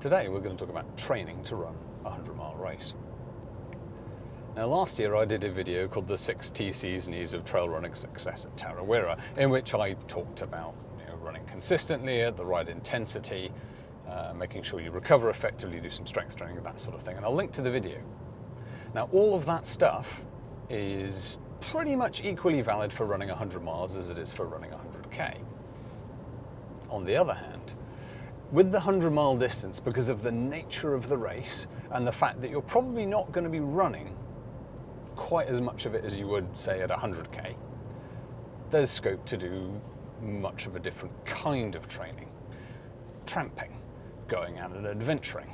Today we're going to talk about training to run a 100-mile race. Now last year I did a video called the 6 T's and E's of trail running success at Tarawera, in which I talked about running consistently at the right intensity, making sure you recover effectively, do some strength training, that sort of thing, and I'll link to the video. Now all of that stuff is pretty much equally valid for running 100 miles as it is for running 100k. On the other hand, with the 100-mile distance, because of the nature of the race and the fact that you're probably not going to be running quite as much of it as you would, say, at 100k, there's scope to do much of a different kind of training. Tramping, going out and adventuring.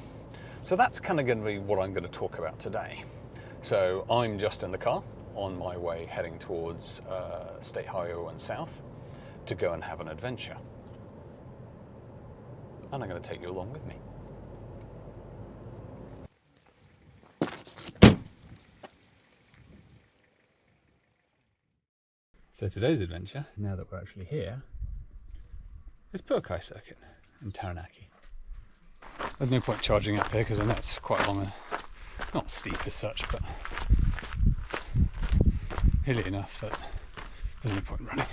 So that's kind of going to be what I'm going to talk about today. So I'm just in the car on my way heading towards State Highway 1 South to go and have an adventure. And I'm going to take you along with me. So today's adventure, now that we're actually here, is Pouakai Circuit in Taranaki. There's no point charging up here because I know it's quite long and not steep as such, but hilly enough that there's no point running.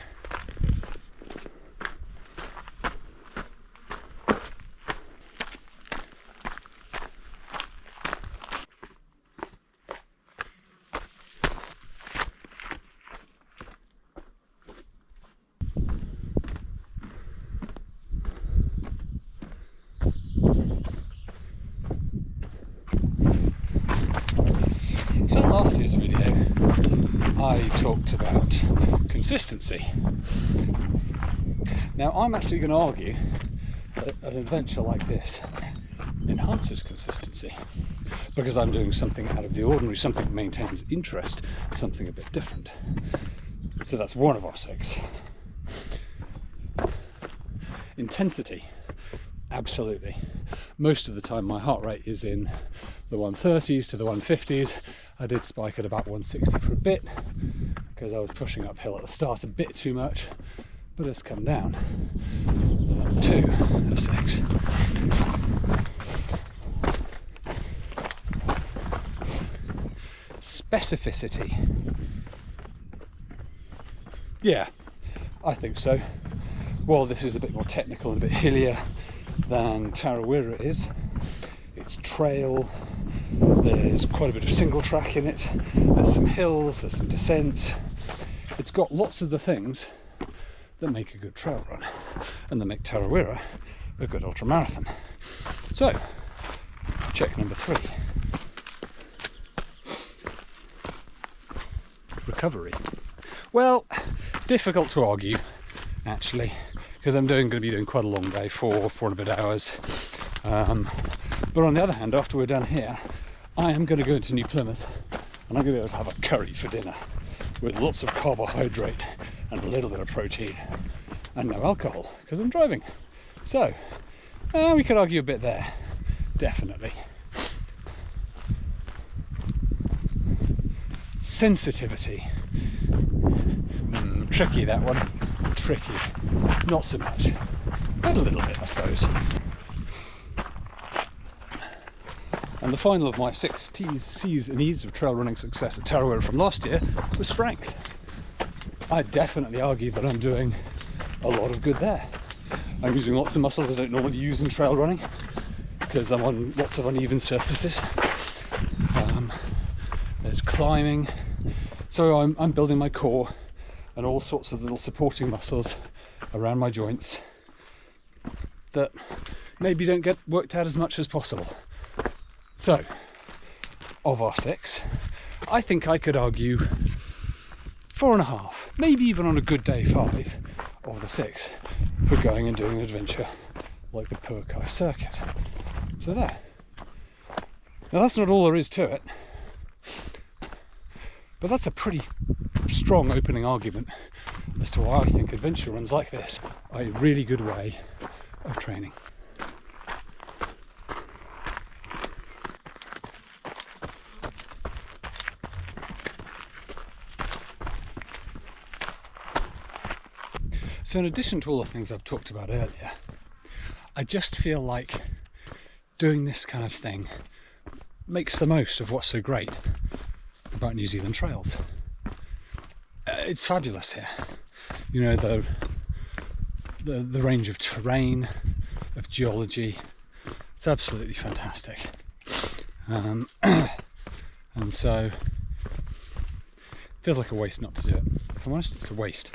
So in last year's video, I talked about consistency. Now I'm actually going to argue that an adventure like this enhances consistency, because I'm doing something out of the ordinary, something that maintains interest, something a bit different. So that's one of our 6. Intensity, absolutely. Most of the time my heart rate is in the 130s to the 150s. I did spike at about 160 for a bit because I was pushing uphill at the start a bit too much, but it's come down. So that's 2 of 6. Specificity. Yeah, I think so. While this is a bit more technical and a bit hillier than Tarawera is, it's trail, there's quite a bit of single track in it, there's some hills, there's some descents. It's got lots of the things that make a good trail run and that make Tarawera a good ultramarathon. So, check number 3. Recovery. Well, difficult to argue actually, because I'm going to be doing quite a long day, 4 and a bit hours. But on the other hand, after we're done here, I am going to go into New Plymouth and I'm going to be able to have a curry for dinner with lots of carbohydrate and a little bit of protein and no alcohol because I'm driving. So we could argue a bit there, definitely. Sensitivity. Tricky, that one. Tricky. Not so much, but a little bit, I suppose. And the final of my 6 T's, C's and E's of trail running success at Tarawera from last year was strength. I definitely argue that I'm doing a lot of good there. I'm using lots of muscles I don't normally use in trail running because I'm on lots of uneven surfaces. There's climbing, so I'm building my core and all sorts of little supporting muscles around my joints that maybe don't get worked out as much as possible. So, of our 6, I think I could argue 4.5, maybe even on a good day 5 of the 6 for going and doing an adventure like the Pouakai Circuit. So there. Now that's not all there is to it, but that's a pretty strong opening argument as to why I think adventure runs like this are a really good way of training. So in addition to all the things I've talked about earlier, I just feel like doing this kind of thing makes the most of what's so great about New Zealand trails. It's fabulous here. You know, the range of terrain, of geology, it's absolutely fantastic. And so it feels like a waste not to do it. If I'm honest, it's a waste.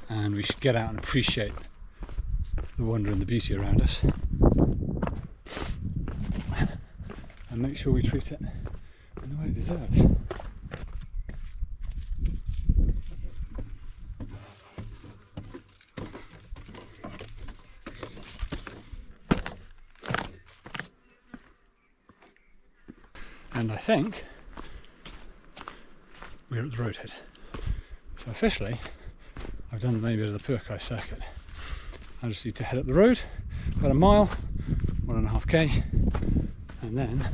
And we should get out and appreciate the wonder and the beauty around us. And make sure we treat it in the way it deserves. And I think we're at the roadhead. So officially, I've done the main bit of the Pouakai Circuit. I just need to head up the road, about a mile, 1.5k, and then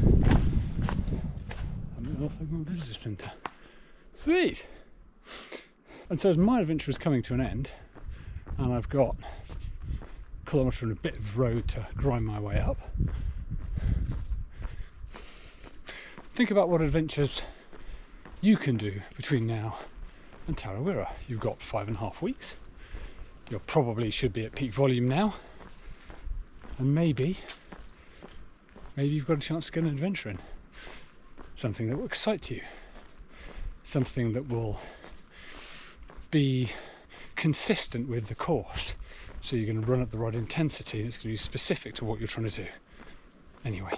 I'm at the North Visitor Centre. Sweet! And so as my adventure is coming to an end, and I've got a kilometre and a bit of road to grind my way up, think about what adventures you can do between now and Tarawera. You've got 5.5 weeks. You probably should be at peak volume now. And maybe you've got a chance to get an adventure in. Something that will excite you. Something that will be consistent with the course. So you're going to run at the right intensity and it's going to be specific to what you're trying to do. Anyway.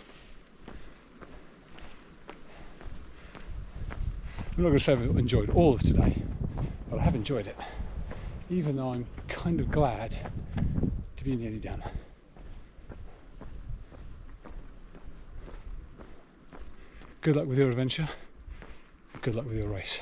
I'm not going to say I've enjoyed all of today, but I have enjoyed it, even though I'm kind of glad to be nearly done. Good luck with your adventure, good luck with your race.